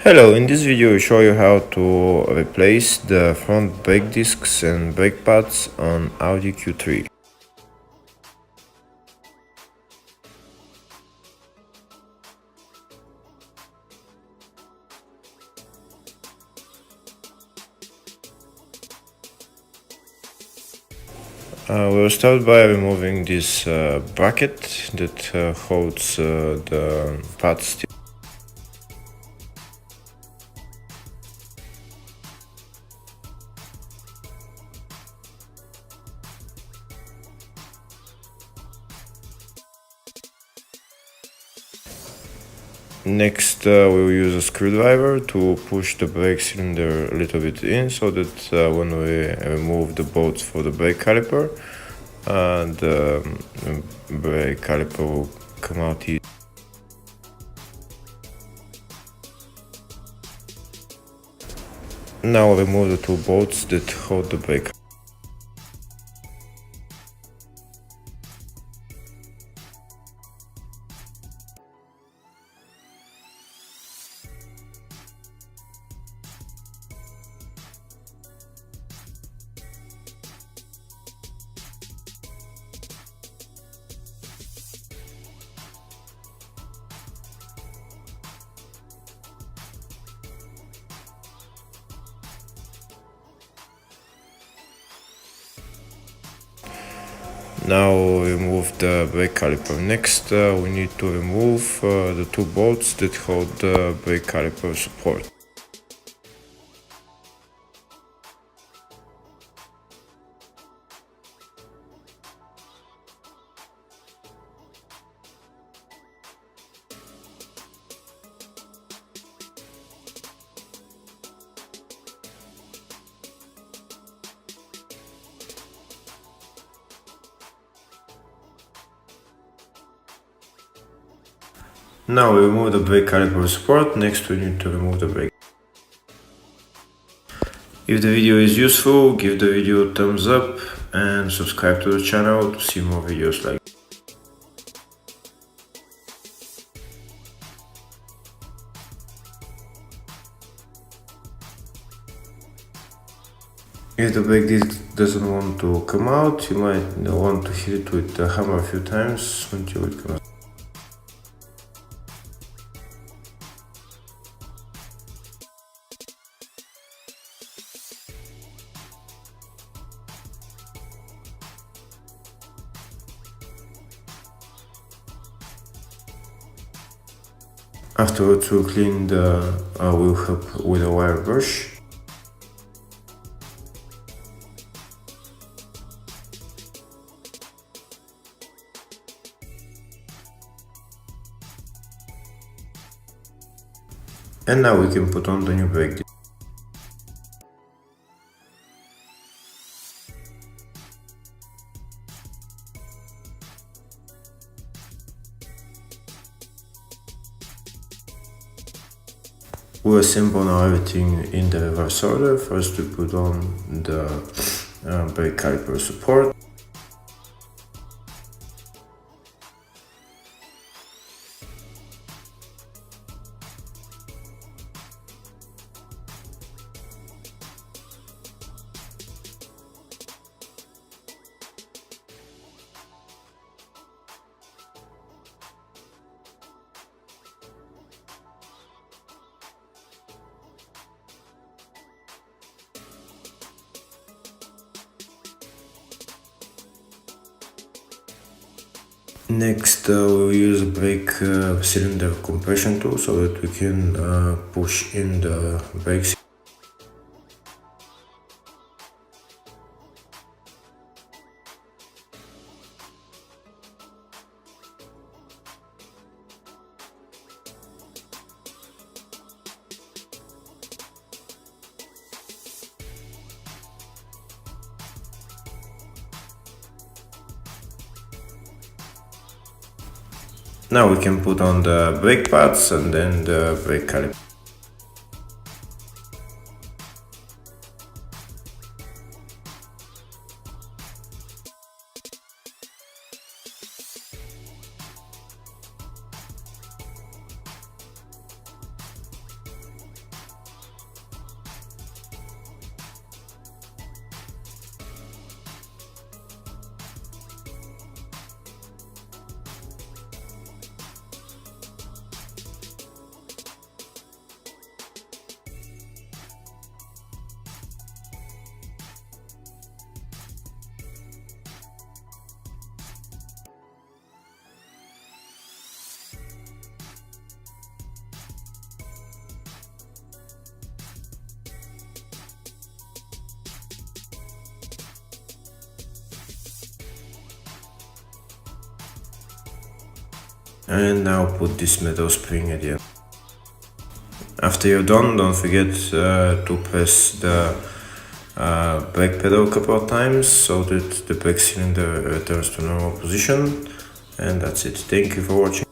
Hello, in this video I show you how to replace the front brake discs and brake pads on Audi Q3. We'll start by removing this bracket that holds the pads. Next, we'll use a screwdriver to push the brake cylinder a little bit in so that when we remove the bolts for the brake caliper, the brake caliper will come out easy. Now remove the two bolts that hold the brake. Now remove the brake caliper. Next, we need to remove the two bolts that hold the brake caliper support. Now we remove the brake caliper support. Next we need to remove the brake. If the video is useful, give the video a thumbs up and subscribe to the channel to see more videos like this. If the brake disc doesn't want to come out, you might want to hit it with a hammer a few times until it comes out. Afterwards, we'll clean the wheel hub with a wire brush. And now we can put on the new brake disc. We'll assemble now everything in the reverse order. First we put on the brake caliper support. Next, we'll use a brake cylinder compression tool so that we can push in the brake cylinder. Now we can put on the brake pads and then the brake caliper. And now put this metal spring at the end. After you're done, don't forget to press the brake pedal a couple of times so that the brake cylinder returns to normal position. And that's it. Thank you for watching.